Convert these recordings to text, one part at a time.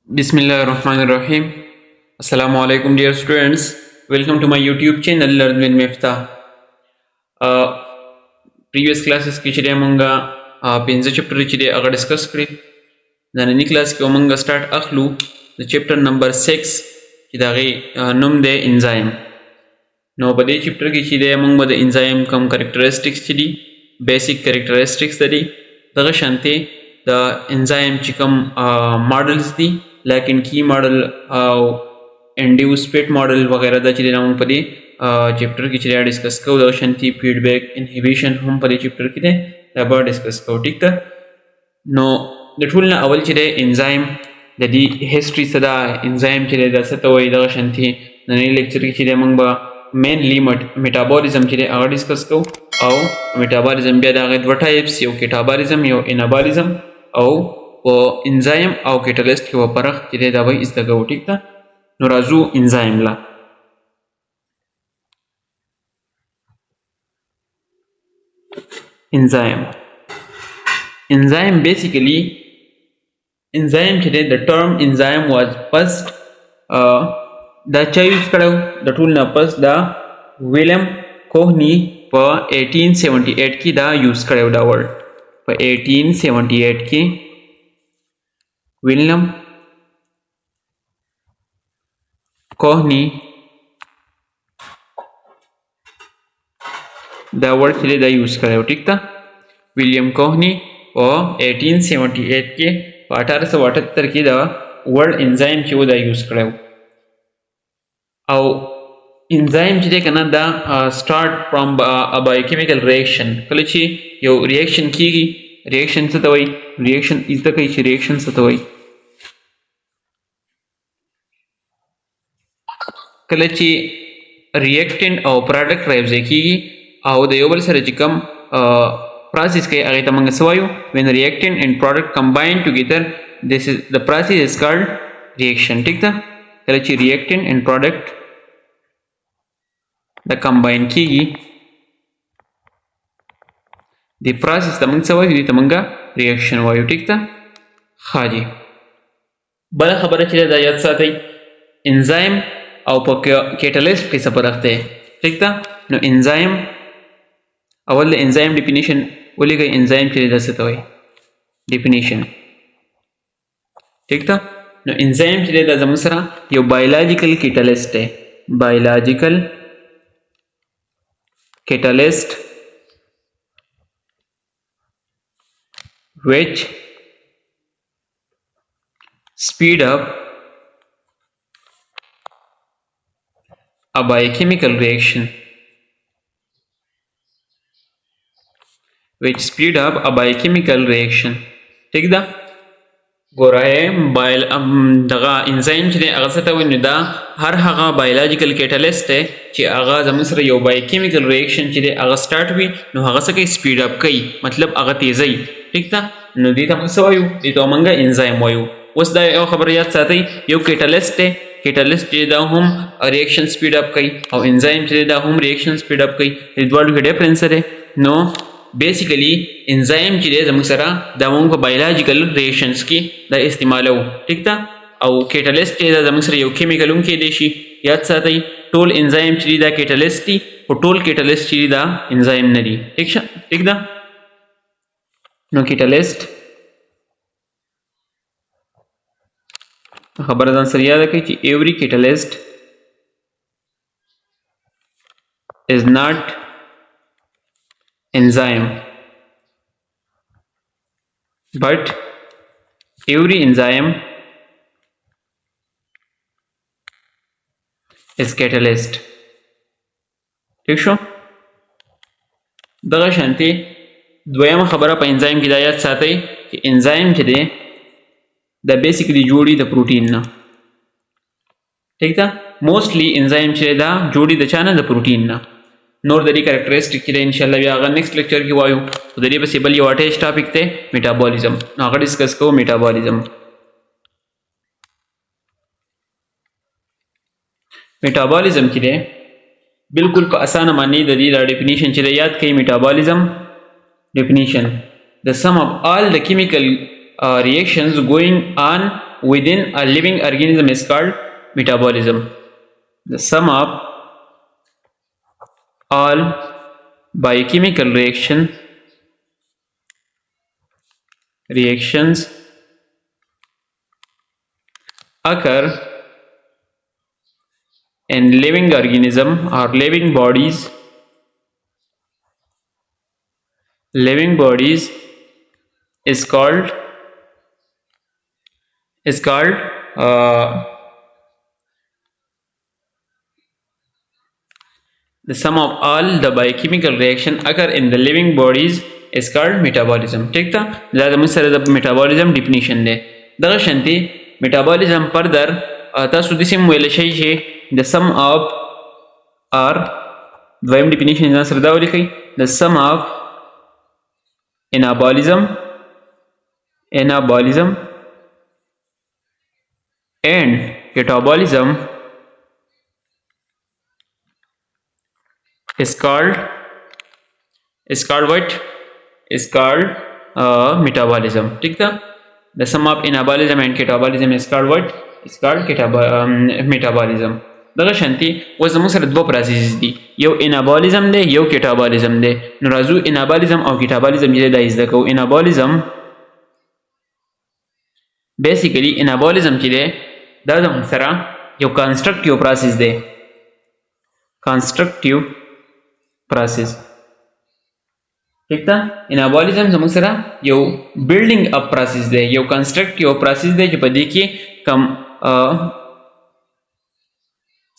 Bismillahirrahmanirrahim. Assalamu alaikum, dear students. Welcome to my YouTube channel Learn with Miftah. Previous classes کې چې موږ پنځه چپټر چې دی هغه ډسکس کړی. نننی کلاس کې موږ سٹارټ اخلو د چپټر نمبر 6 چې دا غي نوم دی انزایم. نو په دې چپټر کې چې دی موږ د انزایم کوم کریکټریسټکس چې دي بیسیک کریکټریسټکس دي دغه شانتي د انزایم چې کوم ماډلز دي لیکن کی ماډل او انډیوس پیټ ماډل وغیرہ دا چې موږ په دې چپټر کې چې ډسکس کوو د شانتي فیډبیک انهبیشن هم په دې چپټر کې دا به ډسکس کوو. ټیک ده. نو د ټول نه اول چې د انزایم د دې هیستوري صدا انزایم چې د څه ته وایي دغه شانتي نن لیکچر کې چې موږ به مینلی میټابولیزم چې هغه ډسکس کوو او میټابولیزم بیا د هغه دوه ټایپس یو کیټابولیزم یو انابولیزم او په انزایم او کیټالیست کې و فرق چې دا وایي زده کوو. ټیک ده. نو راځو انزایم لا. enzyme basically enzyme چې the term enzyme was first دا چا یوز کړو د ټول نه پس دا ویلیم کوهنی په 1878 کې دا یوز کړو دا ورډ په 1878 کې ویلیم کوهنی دا ورډ چې دا یوز کړو. ټیک ده. ویلیم کوهنی په 1878 کې په 1878 کې دا ورډ انزایم چې و دا یوز کړو. او انزایم چې کنه دا start from a biochemical reaction. کله چې یو ریاکشن کیږي ریاکشن څه ته وایي ریاکشن از د کوي چې ریاکشن څه ته وایي کله چې ریاکټنټ او پروډکټ راځي کیږي او د یو بل سره چې کوم process کوي هغه ته موږ څه وایو when reactant and product combine together this is the process is called reaction. ٹھیک ده. کله چې reactant and product دا combine کیږي د process ته موږ څه وایو ته موږ reaction وایو. ٹھیک ده. خاجي بل خبره چې دا یاد ساتئ انزایم او په کیټالیست کې څه فرق دی. ٹھیک ده. نو انزایم اول د انزایم ډیفینیشن ولګئ انزایم چې دا څه ته وایي ډیفینیشن. ٹھیک ده. نو انزایم چې دا زموږ سره یو بایولوژیکل کیټالیست دی. بایولوژیکل کیټالیست which speed up a biochemical reaction ٹھیک ده. ګورای بایل دغه انزایم چې هغه څه ته وایي دا هر هغه بایولوژیکل کیټالیست دی چې هغه زموږ سره یو بایوکیمیکل ریاکشن چې دی هغه سٹارټ وي نو هغه څه کوي سپیډ اپ کوي مطلب هغه تیزوي. ټیک ده. نو دې ته موږ څه وایو دې ته موږ انزایم وایو. اوس دا یو خبره یاد ساتئ یو کیټالیست دی کیټالیست چې دا هم ریاکشن سپیډ اپ کوي او انزایم چې دا هم ریاکشن سپیډ اپ کوي. دې دواړو کې ډیفرنس دی. نو بیسیکلی انزایم چې دی زموږ سره دا موږ په بایولوژیکل ریاکشنز کې دا استعمالو. ټیک ده. او کیټالیست چې دا زموږ سره یو کیمیکل هم کېدی شي. یاد ساتئ ټول انزایم چې دا کیټالیست دي او ټول کیټالیست چې دا انزایم نه دي. ټیک ده. نو کیټالیست خبره ځان سره یاد کړئ چې every catalyst is not enzyme but every enzyme is catalyst. ٹھیک شو. دغه شانتي دویمه خبره په انزایم کې دا یاد ساتئ چې انزایم چې دی دا بیسیکلی جوړي د پروتین نه. ٹھیک ده. موستلی انزایم چې دا جوړي د چا نه د پروتین نه. نور د دې کریکټریسټک چې ان شاء الله بیا هغه نیکسټ لیکچر کې وایو. د دې په سیبل یو اټیچ ټاپک ته میټابولیزم نو هغه ډسکس کوو میټابولیزم. میټابولیزم چې دی بالکل په اسانه معنی د دې د ډیفینیشن چې یاد کړئ. میټابولیزم definition: the sum of all the chemical reactions going on within a living organism is called metabolism. The sum of all biochemical reactions occur in living organism or living bodies is called the sum of all the biochemical reaction occur in the living bodies is called metabolism. ٹھیک تا دا زموږ سره د metabolism definition دی. دغه شانتي metabolism further تاسو داسې هم ویلی شئ چې the sum of or دویم definition ځان سره دا ولیکئ the sum of anabolism and catabolism is called what? Is called metabolism. ٹھیک تا the sum of anabolism and catabolism is called what? Is called metabolism. دغه شانتي اوس زموږ سره دوه پروسیس دي یو انابولیزم دی یو کیټابولیزم دی نو راځو انابولیزم او کیټابولیزم یې دا زده کوو. انابولیزم بیسیکلی انابولیزم چې دی دا زموږ سره یو کنسټرکټیو پروسیس دی. کنسټرکټیو پروسیس ٹھیک تا انابولیزم زموږ سره یو بلډینګ اپ پروسیس دی یو کنسټرکټیو پروسیس دی چې په دې کې کم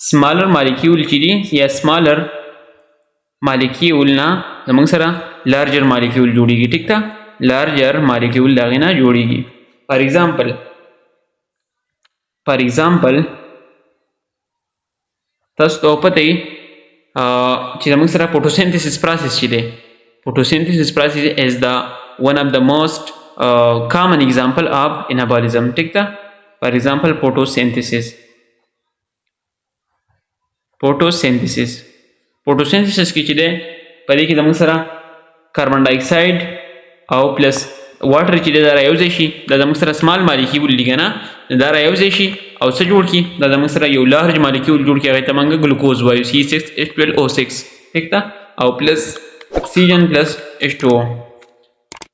smaller molecule چې دي یا smaller molecule نه زموږ سره larger molecule جوړیږي. ټیک تا larger molecule د هغې نه جوړیږي. for example تاسو ته پته وي چې زموږ سره photosynthesis process چې دی photosynthesis process is the one of the most common example of anabolism. ټیک تا for example photosynthesis کې چې دی په دې کې زموږ سره کاربن ډای اکساید او پلس واټر چې دی دا رایوځی شي دا زموږ سره سمال مالیکیول دي که نه دا رایوځی شي او څه جوړ کړي دا زموږ سره یو لارج مالیکیول جوړ کړي هغې ته موږ ګلوکوز وایو C6H12O6 ټیک ده او پلس اکسیجن پلس H2O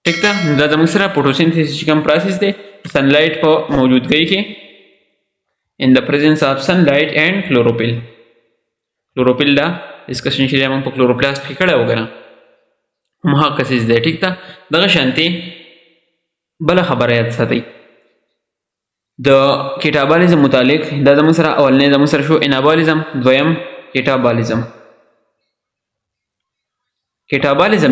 ټیک ده. دا زموږ سره فوټوسینتھیسس چې کوم پروسس دی سنلایټ په موجودګۍ کې in the presence of sunlight and chlorophyll دا ډسکشن چې دی موږ په کلوروپلاست کې کړی و که نه هماغه کسیز دی. ټیک ده دغه شانتې بله خبره یاد ساتئ د کیټابولیزم متعلق دا زموږ سره اولنی زموږ سره شو انابولیزم دویم کیټابولیزم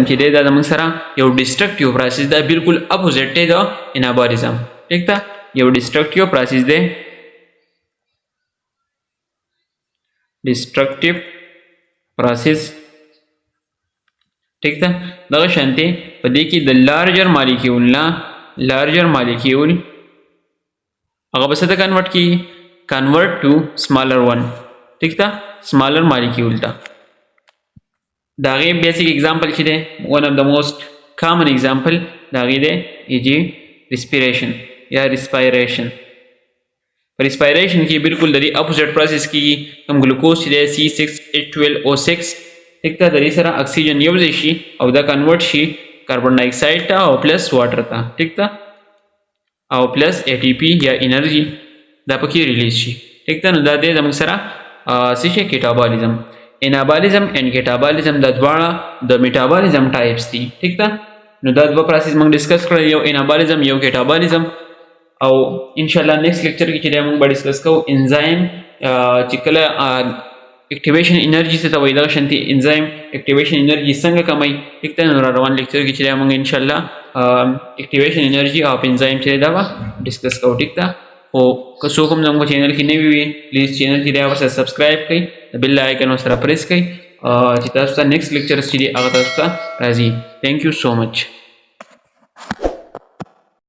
چې دی دا زموږ سره یو ډسټرکټیو پروسس ده بلکل اپوزیټ دی د انابولیزم. ټیک ده یو ډسټرکټیو پروسس دی destructive process ٹھیک ده دغه شانتې په دې کې د لارجر مالیکیول نه لارجر مالیکیول هغه به څه ته کنورټ ټو سمالر ون ٹھیک ده سمالر مالیکیول ته. د هغې بیسک اگزامپل چې دی one of the most common example د هغې دی ایجي ریسپیریشن یا ریسپایریشن. ریسپایریشن کې بالکل د دې اپوزیټ پروسس کېږي کوم ګلوکوز چې دی C6H12O6 ټیک ده د دې سره اکسیجن یوځای شي او دا کنورټ شي کاربن ډای اکساید ته او پلس واټر ته ټیک ده او پلس ATP یا انرژي دا پکې ریلیز شي. ټیک ده نو دا دی زموږ سره څه شی کیټابولیزم. انابولیزم اینډ کیټابولیزم دا دواړه د میټابولیزم ټایپس دي. ټیک ده نو دا دوه پروسس موږ ډسکس کړل یو انابولیزم یو کیټابولیزم او انشاءالله نیکسٹ لیکچر کې چې دی موږ به ډسکس کوو انزایم چې کله اکټیویشن انرژي څه ته وایي دغه شانتې انزایم اکټیویشن انرژي څنګه کموي. ټیک ده نو را روان لیکچر کې چې دی موږ انشاءالله اکټیویشن انرژي اف انزایم چې دی دا به ډسکس کوو. ټیک ده خو که څوک هم زموږ چینل کې نوي وي پلیز چینل چې دی هغه ورسره سبسکرایب کړئ د بیل آیکن ورسره پریس کړئ چې تاسو ته نیکسٹ لیکچرز چې دي هغه تاسو ته راځي. تھینک یو سو مچ.